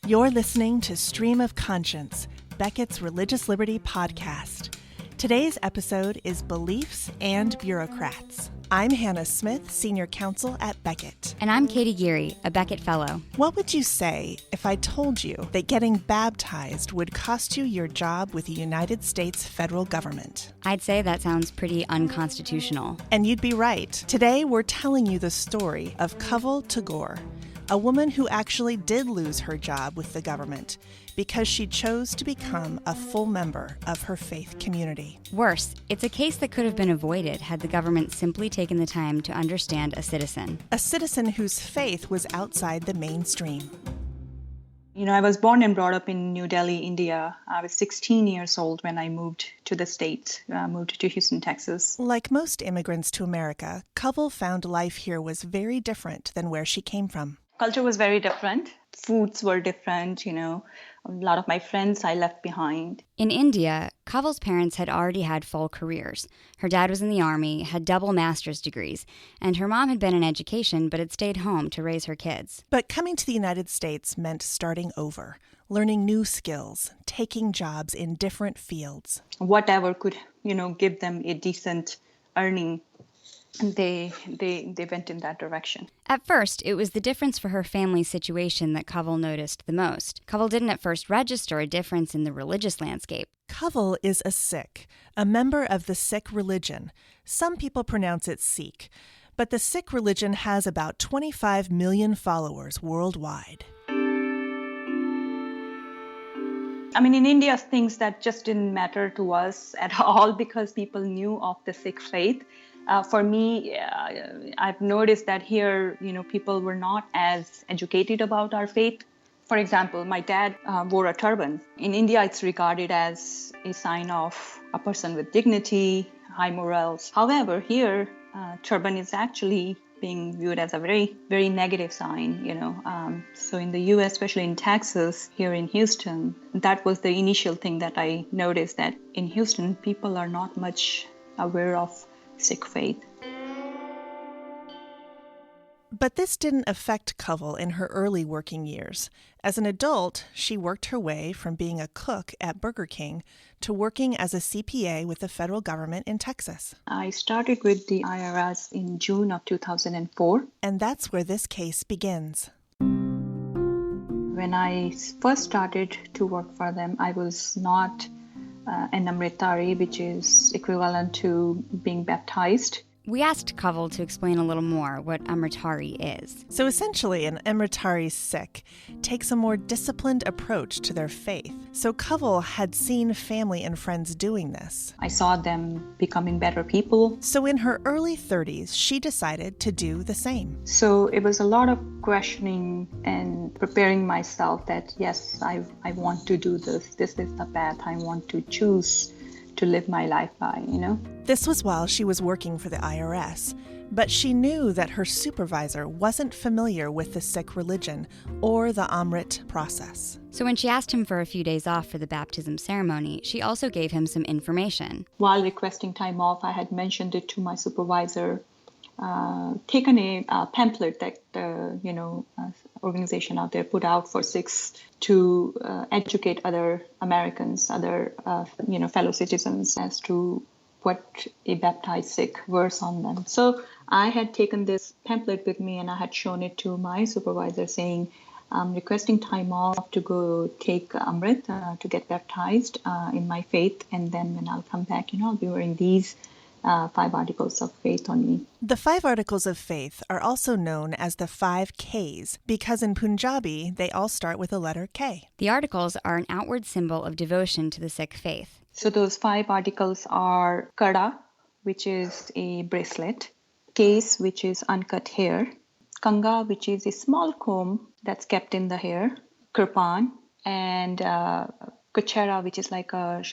You're listening to Stream of Conscience, Becket's Religious Liberty podcast. Today's episode is Beliefs and Bureaucrats. I'm Hannah Smith, Senior Counsel at Becket. And I'm Katie Geary, a Becket Fellow. What would you say if I told you that getting baptized would cost you your job with the United States federal government? I'd say that sounds pretty unconstitutional. And you'd be right. Today we're telling you the story of Kawal Tagore, a woman who actually did lose her job with the government because she chose to become a full member of her faith community. Worse, it's a case that could have been avoided had the government simply taken the time to understand a citizen. A citizen whose faith was outside the mainstream. I was born and brought up in New Delhi, India. I was 16 years old when I moved to the States, moved to Houston, Texas. Like most immigrants to America, Kawal found life here was very different than where she came from. Culture was very different. Foods were different, A lot of my friends I left behind. In India, Kawal's parents had already had full careers. Her dad was in the army, had double master's degrees, and her mom had been in education but had stayed home to raise her kids. But coming to the United States meant starting over, learning new skills, taking jobs in different fields. Whatever could, give them a decent earning. And they went in that direction. At first, it was the difference for her family's situation that Kawal noticed the most. Kawal didn't at first register a difference in the religious landscape. Kawal is a Sikh, a member of the Sikh religion. Some people pronounce it Sikh, but the Sikh religion has about 25 million followers worldwide. In India, things that just didn't matter to us at all because people knew of the Sikh faith. For me, I've noticed that here, people were not as educated about our faith. For example, my dad wore a turban. In India, it's regarded as a sign of a person with dignity, high morals. However, here, turban is actually being viewed as a very, very negative sign, So in the U.S., especially in Texas, here in Houston, that was the initial thing that I noticed, that in Houston, people are not much aware of Sikh faith. But this didn't affect Kawal in her early working years. As an adult, she worked her way from being a cook at Burger King to working as a CPA with the federal government in Texas. I started with the IRS in June of 2004. And that's where this case begins. When I first started to work for them, I was not an Amritari, which is equivalent to being baptized. We asked Kawal to explain a little more what Amritari is. So essentially, an Amritari Sikh takes a more disciplined approach to their faith. So Kawal had seen family and friends doing this. I saw them becoming better people. So in her early 30s, she decided to do the same. So it was a lot of questioning and preparing myself that, yes, I want to do this. This is the path I want to choose to live my life by, This was while she was working for the IRS, but she knew that her supervisor wasn't familiar with the Sikh religion or the Amrit process. So when she asked him for a few days off for the baptism ceremony, she also gave him some information. While requesting time off, I had mentioned it to my supervisor, taken a pamphlet that, organization out there put out for Sikhs to educate other Americans, other, fellow citizens as to what a baptized Sikh wears on them. So I had taken this pamphlet with me and I had shown it to my supervisor saying, I'm requesting time off to go take Amrit, to get baptized in my faith. And then when I'll come back, I'll be wearing these 5 articles of faith on me. The 5 articles of faith are also known as the 5 Ks because in Punjabi, they all start with the letter K. The articles are an outward symbol of devotion to the Sikh faith. So those 5 articles are Kada, which is a bracelet, Case, which is uncut hair, Kanga, which is a small comb that's kept in the hair, Kirpan, and Kuchera, which is like a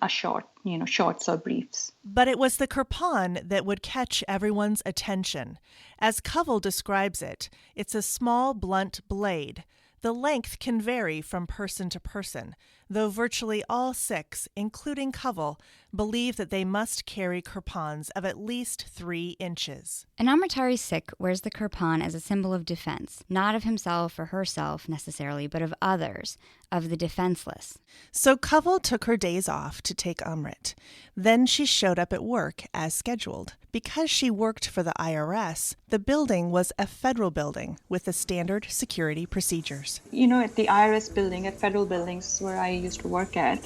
short, shorts or briefs. But it was the kirpan that would catch everyone's attention. As Kawal describes it, it's a small, blunt blade. The length can vary from person to person, though virtually all Sikhs, including Kawal, believe that they must carry kirpans of at least 3 inches. An Amritari Sikh wears the kirpan as a symbol of defense, not of himself or herself necessarily, but of others, of the defenseless. So Kawal took her days off to take Amrit. Then she showed up at work as scheduled. Because she worked for the IRS, the building was a federal building with the standard security procedures. At the IRS building, at federal buildings where I used to work at,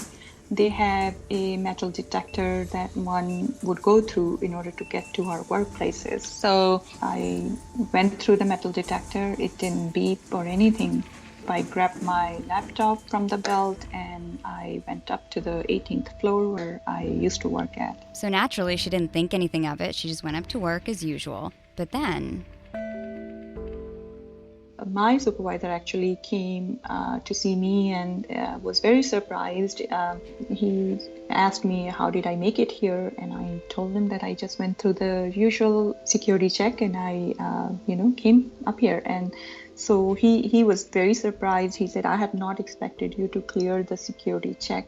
they have a metal detector that one would go through in order to get to our workplaces. So I went through the metal detector. It didn't beep or anything. I grabbed my laptop from the belt and I went up to the 18th floor where I used to work at. So naturally, she didn't think anything of it. She just went up to work as usual. But then my supervisor actually came to see me and was very surprised. He asked me, how did I make it here? And I told him that I just went through the usual security check and I, came up here. And so he was very surprised. He said, I had not expected you to clear the security check.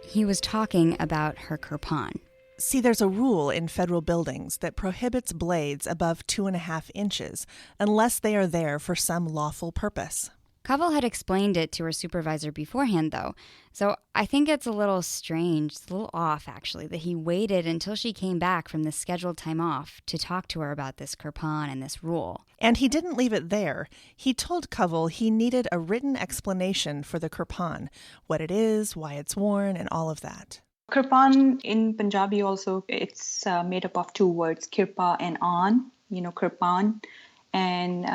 He was talking about her kirpan. See, there's a rule in federal buildings that prohibits blades above 2.5 inches unless they are there for some lawful purpose. Kawal had explained it to her supervisor beforehand, though, so I think it's a little strange, it's a little off, actually, that he waited until she came back from the scheduled time off to talk to her about this kirpan and this rule. And he didn't leave it there. He told Kawal he needed a written explanation for the kirpan, what it is, why it's worn, and all of that. Kirpan in Punjabi also, it's made up of 2 words, kirpa and an, kirpan. And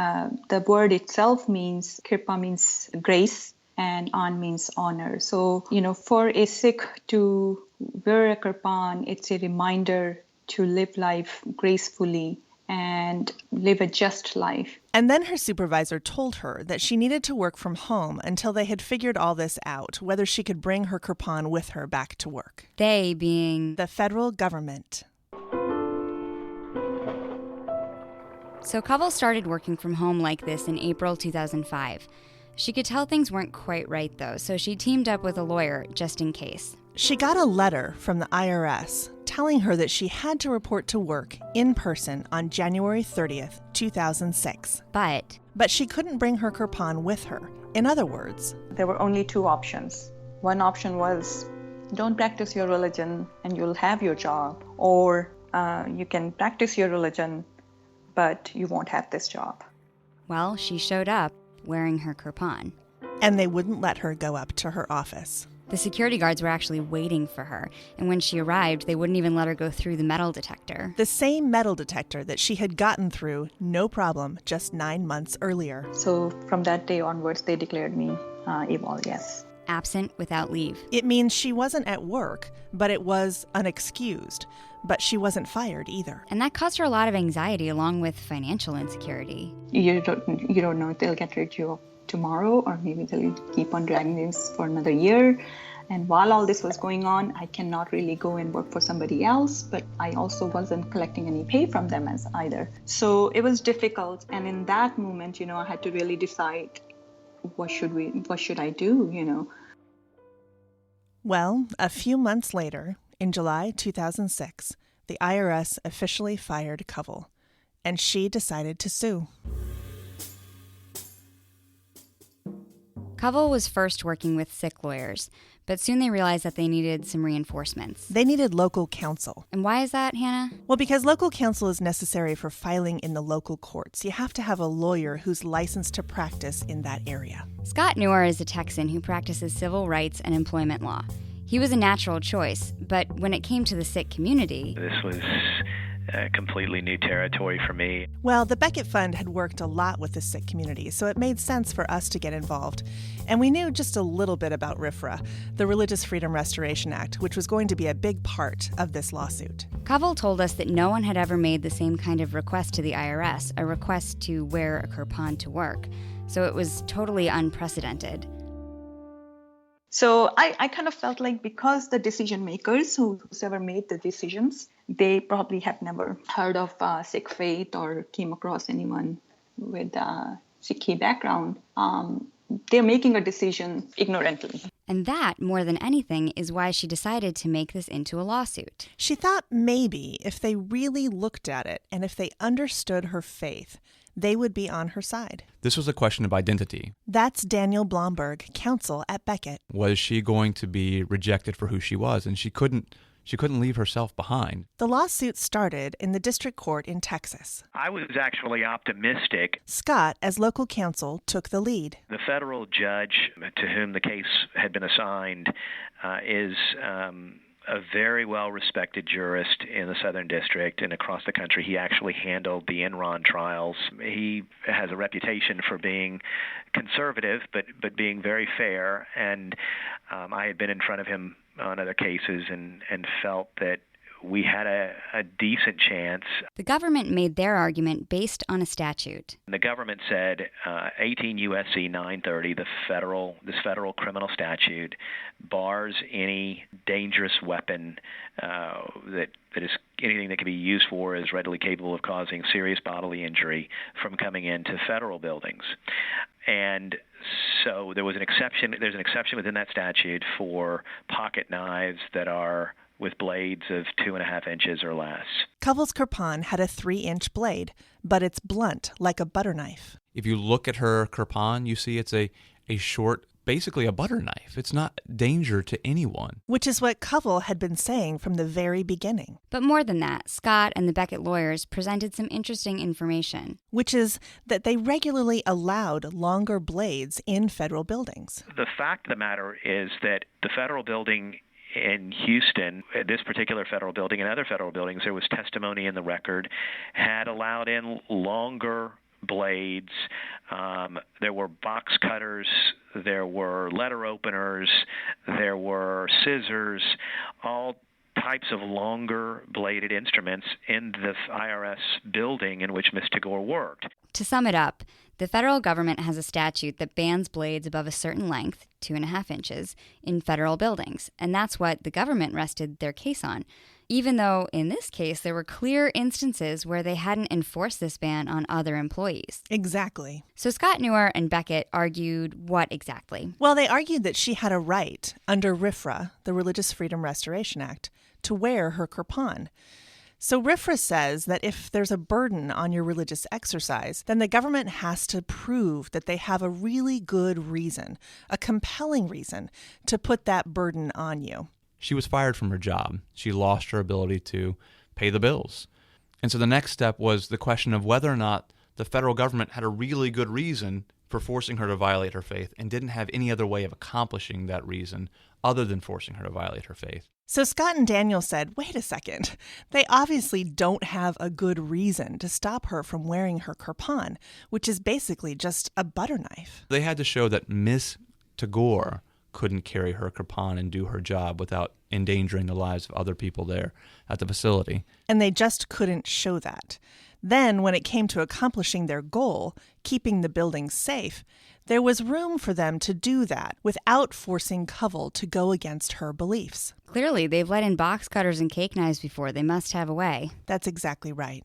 the word itself means, kirpa means grace and an means honor. So, for a Sikh to wear a kirpan, it's a reminder to live life gracefully and live a just life. And then her supervisor told her that she needed to work from home until they had figured all this out, whether she could bring her kirpan with her back to work. They being the federal government. So Kawal started working from home like this in April 2005. She could tell things weren't quite right, though, so she teamed up with a lawyer just in case. She got a letter from the IRS telling her that she had to report to work in person on January 30th, 2006. But she couldn't bring her kirpan with her. In other words, there were only 2 options. One option was, don't practice your religion and you'll have your job. Or you can practice your religion, but you won't have this job. Well, she showed up wearing her kirpan. And they wouldn't let her go up to her office. The security guards were actually waiting for her, and when she arrived, they wouldn't even let her go through the metal detector. The same metal detector that she had gotten through, no problem, just 9 months earlier. So from that day onwards, they declared me AWOL, yes. Absent without leave. It means she wasn't at work, but it was unexcused. But she wasn't fired either. And that caused her a lot of anxiety along with financial insecurity. You don't know if they'll get rid of you tomorrow, or maybe they'll keep on dragging this for another year. And while all this was going on, I cannot really go and work for somebody else, but I also wasn't collecting any pay from them as either. So it was difficult. And in that moment, I had to really decide, what should I do, Well, a few months later, in July 2006, the IRS officially fired Kawal, and she decided to sue. Kawal was first working with Sikh lawyers, but soon they realized that they needed some reinforcements. They needed local counsel. And why is that, Hannah? Well, because local counsel is necessary for filing in the local courts. You have to have a lawyer who's licensed to practice in that area. Scott Newar is a Texan who practices civil rights and employment law. He was a natural choice, but when it came to the Sikh community... This was completely new territory for me. Well, the Becket Fund had worked a lot with the Sikh community, so it made sense for us to get involved. And we knew just a little bit about RFRA, the Religious Freedom Restoration Act, which was going to be a big part of this lawsuit. Kawal told us that no one had ever made the same kind of request to the IRS, a request to wear a kirpan to work. So it was totally unprecedented. So I kind of felt like, because the decision makers, whoever made the decisions, they probably have never heard of Sikh faith or came across anyone with Sikhi background, they're making a decision ignorantly. And that, more than anything, is why she decided to make this into a lawsuit. She thought maybe if they really looked at it and if they understood her faith, they would be on her side. This was a question of identity. That's Daniel Blomberg, counsel at Becket. Was she going to be rejected for who she was? And she couldn't leave herself behind. The lawsuit started in the district court in Texas. I was actually optimistic. Scott, as local counsel, took the lead. The federal judge to whom the case had been assigned is a very well-respected jurist in the Southern District and across the country. He actually handled the Enron trials. He has a reputation for being conservative, but being very fair. And I had been in front of him on other cases and felt that we had a decent chance. The government made their argument based on a statute. The government said 18 U.S.C. 930, this federal criminal statute, bars any dangerous weapon that is anything that can be used for is readily capable of causing serious bodily injury from coming into federal buildings. And so there's an exception within that statute for pocket knives that are with blades of 2.5 inches or less. Kawal's kirpan had a 3-inch blade, but it's blunt like a butter knife. If you look at her kirpan, you see it's a short, basically a butter knife. It's not danger to anyone. Which is what Kawal had been saying from the very beginning. But more than that, Scott and the Becket lawyers presented some interesting information. Which is that they regularly allowed longer blades in federal buildings. The fact of the matter is that the federal building in Houston, this particular federal building and other federal buildings, there was testimony in the record, had allowed in longer blades. There were box cutters, there were letter openers, there were scissors, all types of longer bladed instruments in the IRS building in which Ms. Tagore worked. To sum it up, the federal government has a statute that bans blades above a certain length, 2.5 inches, in federal buildings, and that's what the government rested their case on, even though in this case there were clear instances where they hadn't enforced this ban on other employees. Exactly. So Scott, Newar, and Becket argued what exactly? Well, they argued that she had a right, under RFRA, the Religious Freedom Restoration Act, to wear her kirpan. So RFRA says that if there's a burden on your religious exercise, then the government has to prove that they have a really good reason, a compelling reason, to put that burden on you. She was fired from her job. She lost her ability to pay the bills. And so the next step was the question of whether or not the federal government had a really good reason for forcing her to violate her faith and didn't have any other way of accomplishing that reason other than forcing her to violate her faith. So Scott and Daniel said, wait a second, they obviously don't have a good reason to stop her from wearing her kirpan, which is basically just a butter knife. They had to show that Miss Tagore couldn't carry her kirpan and do her job without endangering the lives of other people there at the facility. And they just couldn't show that. Then, when it came to accomplishing their goal, keeping the building safe, there was room for them to do that without forcing Kawal to go against her beliefs. Clearly, they've let in box cutters and cake knives before. They must have a way. That's exactly right.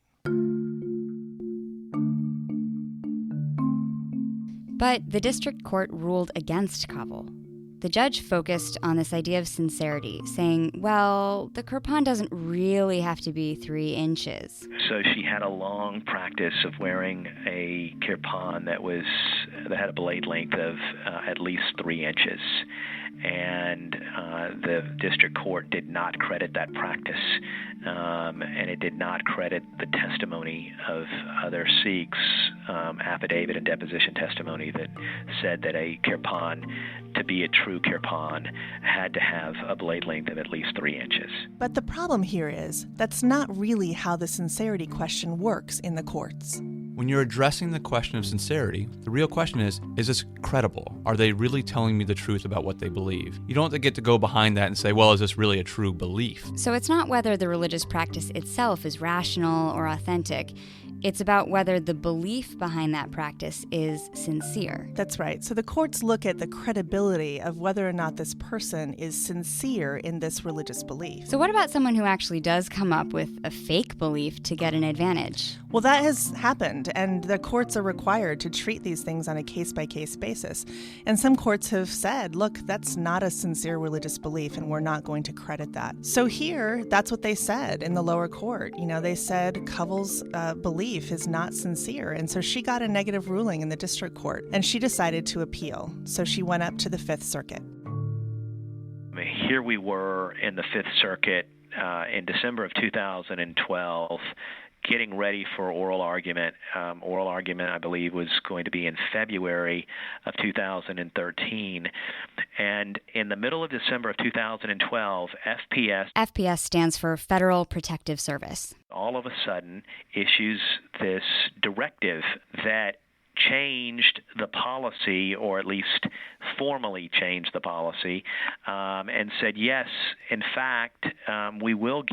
But the district court ruled against Kawal. The judge focused on this idea of sincerity, saying, well, the kirpan doesn't really have to be 3 inches. So she had a long practice of wearing a kirpan that had a blade length of at least 3 inches. And the district court did not credit that practice, and it did not credit the testimony of other Sikhs, affidavit and deposition testimony that said that a kirpan, to be a true kirpan, had to have a blade length of at least 3 inches. But the problem here is that's not really how the sincerity question works in the courts. When you're addressing the question of sincerity, the real question is this credible? Are they really telling me the truth about what they believe? You don't get to go behind that and say, well, is this really a true belief? So it's not whether the religious practice itself is rational or authentic. It's about whether the belief behind that practice is sincere. That's right. So the courts look at the credibility of whether or not this person is sincere in this religious belief. So what about someone who actually does come up with a fake belief to get an advantage? Well, that has happened, and the courts are required to treat these things on a case-by-case basis. And some courts have said, look, that's not a sincere religious belief, and we're not going to credit that. So here, that's what they said in the lower court. They said Kawal's belief is not sincere, and so she got a negative ruling in the district court, and she decided to appeal. So she went up to the Fifth Circuit. Here we were in the Fifth Circuit in December of 2012, getting ready for oral argument. Oral argument, I believe, was going to be in February of 2013. And in the middle of December of 2012, FPS stands for Federal Protective Service. All of a sudden issues this directive that changed the policy, or at least formally changed the policy, and said, yes, in fact, we will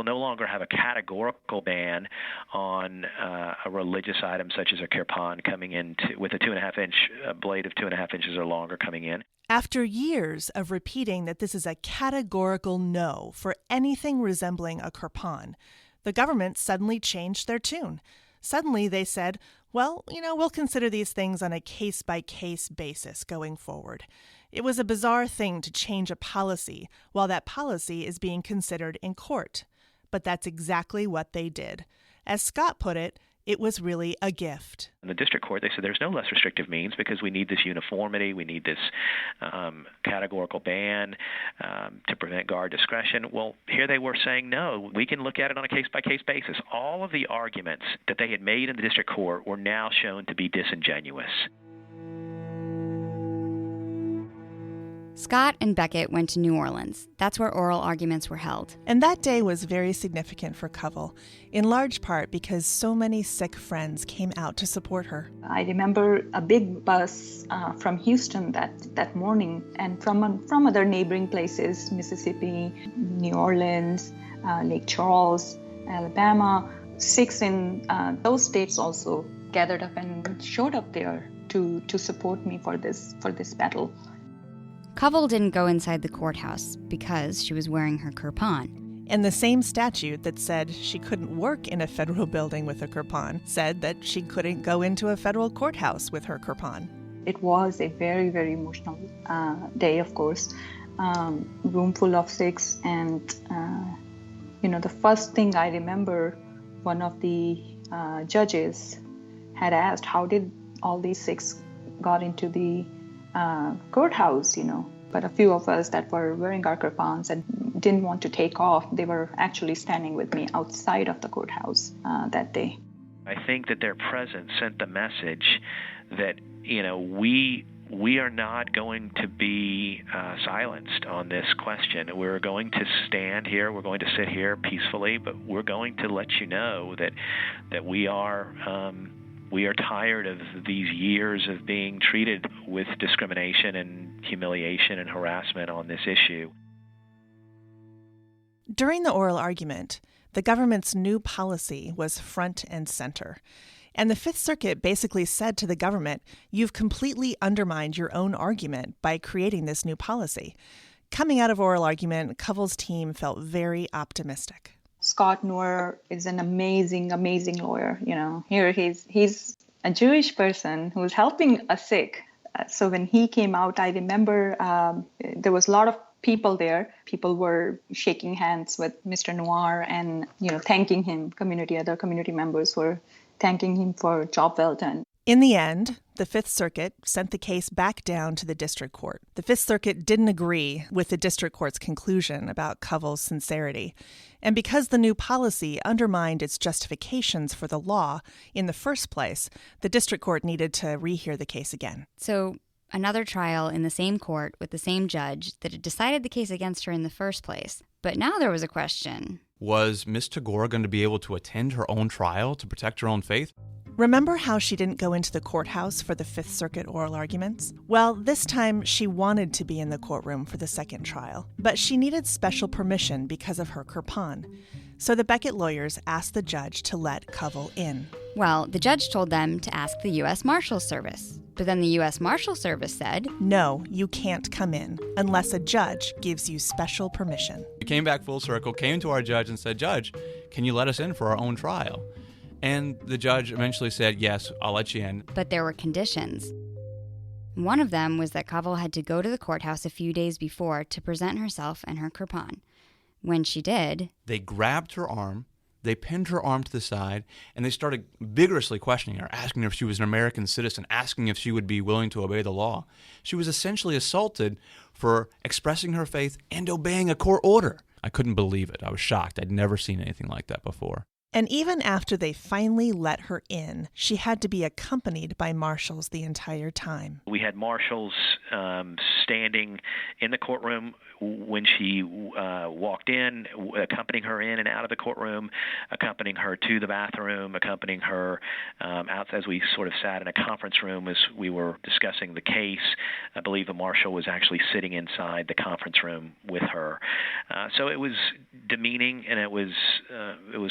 no longer have a categorical ban on a religious item such as a kirpan coming in with a 2.5-inch blade of 2.5 inches or longer coming in. After years of repeating that this is a categorical no for anything resembling a kirpan, the government suddenly changed their tune. Suddenly they said, well, we'll consider these things on a case-by-case basis going forward. It was a bizarre thing to change a policy while that policy is being considered in court. But that's exactly what they did. As Scott put it, it was really a gift. In the district court, they said there's no less restrictive means because we need this uniformity, we need this categorical ban to prevent guard discretion. Well, here they were saying, no, we can look at it on a case-by-case basis. All of the arguments that they had made in the district court were now shown to be disingenuous. Scott and Becket went to New Orleans. That's where oral arguments were held. And that day was very significant for Kawal, in large part because so many Sikh friends came out to support her. I remember a big bus from Houston that morning, and from other neighboring places, Mississippi, New Orleans, Lake Charles, Alabama. Sikhs in those states also gathered up and showed up there to support me for this battle. Kawal didn't go inside the courthouse because she was wearing her kirpan. And the same statute that said she couldn't work in a federal building with a kirpan said that she couldn't go into a federal courthouse with her kirpan. It was a very, very emotional day, of course. Room full of Sikhs, and the first thing I remember, one of the judges had asked, how did all these Sikhs got into the courthouse, but a few of us that were wearing our kirpans and didn't want to take off, they were actually standing with me outside of the courthouse that day. I think that their presence sent the message that, we are not going to be silenced on this question. We're going to stand here, we're going to sit here peacefully, but we're going to let you know that we are tired of these years of being treated with discrimination and humiliation and harassment on this issue. During the oral argument, the government's new policy was front and center. And the Fifth Circuit basically said to the government, you've completely undermined your own argument by creating this new policy. Coming out of oral argument, Kawal's team felt very optimistic. Scott Newar is an amazing, amazing lawyer. Here he's a Jewish person who's helping a Sikh. So when he came out, I remember there was a lot of people there. People were shaking hands with Mr. Newar and thanking him. Other community members were thanking him for job well done. In the end, the Fifth Circuit sent the case back down to the district court. The Fifth Circuit didn't agree with the district court's conclusion about Kawal's sincerity. And because the new policy undermined its justifications for the law in the first place, the district court needed to rehear the case again. So another trial in the same court with the same judge that had decided the case against her in the first place. But now there was a question. Was Miss Tagore going to be able to attend her own trial to protect her own faith? Remember how she didn't go into the courthouse for the Fifth Circuit oral arguments? Well, this time she wanted to be in the courtroom for the second trial, but she needed special permission because of her kirpan. So the Becket lawyers asked the judge to let Kawal in. Well, the judge told them to ask the U.S. Marshals Service. But then the U.S. Marshals Service said, no, you can't come in unless a judge gives you special permission. We came back full circle, came to our judge and said, Judge, can you let us in for our own trial? And the judge eventually said, yes, I'll let you in. But there were conditions. One of them was that Kawal had to go to the courthouse a few days before to present herself and her kirpan. When she did, they grabbed her arm, they pinned her arm to the side, and they started vigorously questioning her, asking her if she was an American citizen, asking if she would be willing to obey the law. She was essentially assaulted for expressing her faith and obeying a court order. I couldn't believe it. I was shocked. I'd never seen anything like that before. And even after they finally let her in, she had to be accompanied by marshals the entire time. We had marshals standing in the courtroom when she walked in, accompanying her in and out of the courtroom, accompanying her to the bathroom, accompanying her out as we sort of sat in a conference room as we were discussing the case. I believe a marshal was actually sitting inside the conference room with her. So it was demeaning, and it was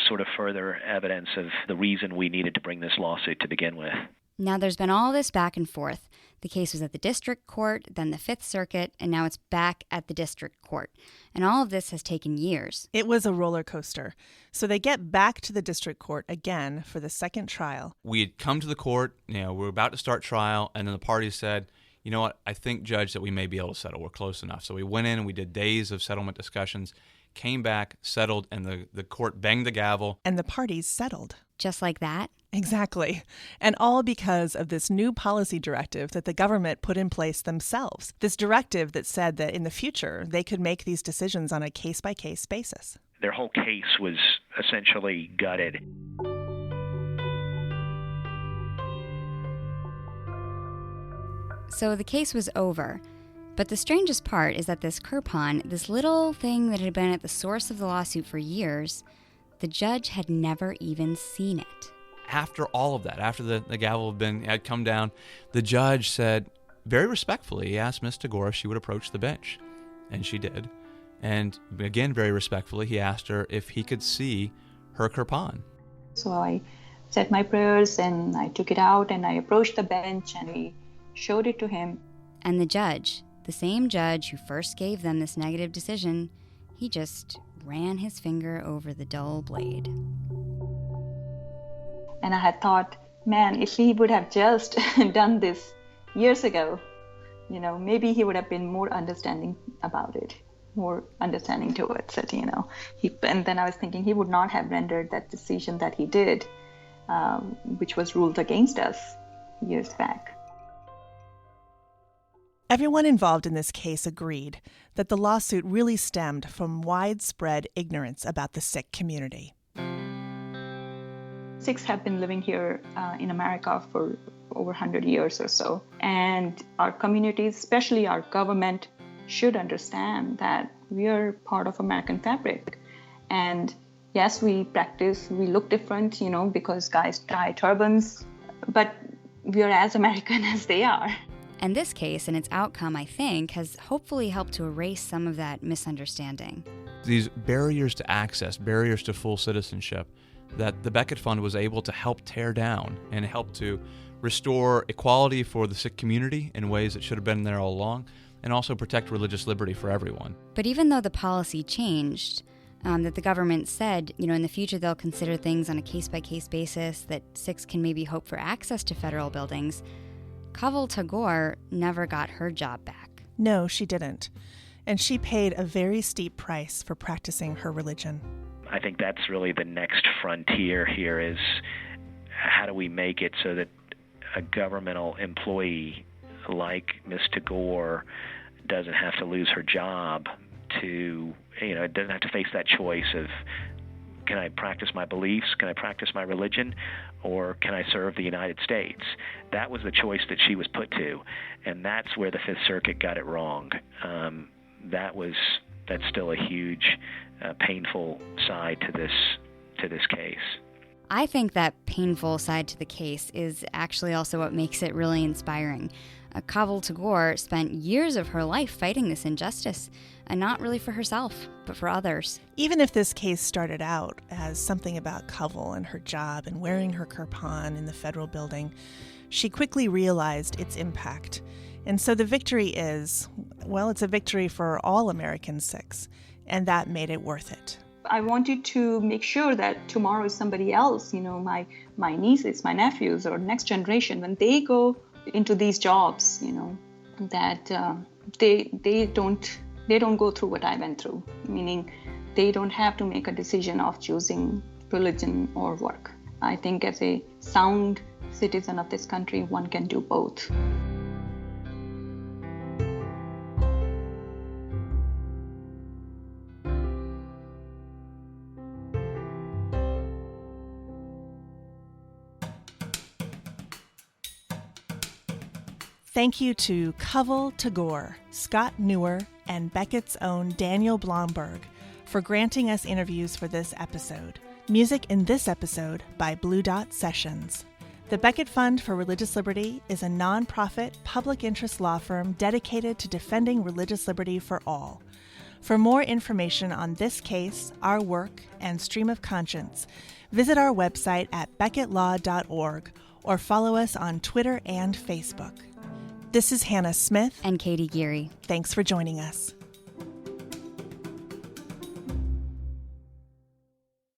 sort of further evidence of the reason we needed to bring this lawsuit to begin with. Now there's been all this back and forth. The case was at the district court, then the Fifth Circuit, and now it's back at the district court. And all of this has taken years. It was a roller coaster. So they get back to the district court again for the second trial. We had come to the court, we were about to start trial, and then the parties said, you know what, I think, Judge, that we may be able to settle. We're close enough. So we went in and we did days of settlement discussions, came back, settled, and the court banged the gavel. And the parties settled. Just like that? Exactly. And all because of this new policy directive that the government put in place themselves. This directive that said that in the future, they could make these decisions on a case-by-case basis. Their whole case was essentially gutted. So the case was over. But the strangest part is that this kirpan, this little thing that had been at the source of the lawsuit for years, the judge had never even seen it. After all of that, after the gavel had come down, the judge said, very respectfully, he asked Miss Tagore if she would approach the bench. And she did. And again, very respectfully, he asked her if he could see her kirpan. So I said my prayers and I took it out and I approached the bench and we showed it to him. And the judge, the same judge who first gave them this negative decision, he just ran his finger over the dull blade. And I had thought, man, if he would have just done this years ago, maybe he would have been more understanding about it, more understanding towards it, And then I was thinking he would not have rendered that decision that he did, which was ruled against us years back. Everyone involved in this case agreed that the lawsuit really stemmed from widespread ignorance about the Sikh community. Sikhs have been living here in America for over 100 years or so. And our communities, especially our government, should understand that we are part of American fabric. And yes, we look different, because guys tie turbans, but we are as American as they are. And this case and its outcome, I think, has hopefully helped to erase some of that misunderstanding. These barriers to access, barriers to full citizenship, that the Becket Fund was able to help tear down and help to restore equality for the Sikh community in ways that should have been there all along, and also protect religious liberty for everyone. But even though the policy changed, that the government said, in the future they'll consider things on a case-by-case basis, that Sikhs can maybe hope for access to federal buildings, Kawal Tagore never got her job back. No, she didn't. And she paid a very steep price for practicing her religion. I think that's really the next frontier here is how do we make it so that a governmental employee like Ms. Tagore doesn't have to lose her job doesn't have to face that choice of, can I practice my beliefs, can I practice my religion, or can I serve the United States? That was the choice that she was put to, and that's where the Fifth Circuit got it wrong. That's still a huge, painful side to this case. I think that painful side to the case is actually also what makes it really inspiring. Kawal Tagore spent years of her life fighting this injustice, and not really for herself, but for others. Even if this case started out as something about Kawal and her job and wearing her kirpan in the federal building, she quickly realized its impact. And so the victory is, well, it's a victory for all American Sikhs, and that made it worth it. I wanted to make sure that tomorrow is somebody else, my nieces, my nephews, or next generation, when they go into these jobs, that they don't go through what I went through, meaning they don't have to make a decision of choosing religion or work. I think as a sound citizen of this country, one can do both. Thank you to Kawal Tagore, Scott Newar, and Becket's own Daniel Blomberg for granting us interviews for this episode. Music in this episode by Blue Dot Sessions. The Becket Fund for Religious Liberty is a nonprofit, public interest law firm dedicated to defending religious liberty for all. For more information on this case, our work, and stream of conscience, visit our website at becketlaw.org or follow us on Twitter and Facebook. This is Hannah Smith and Katie Geary. Thanks for joining us.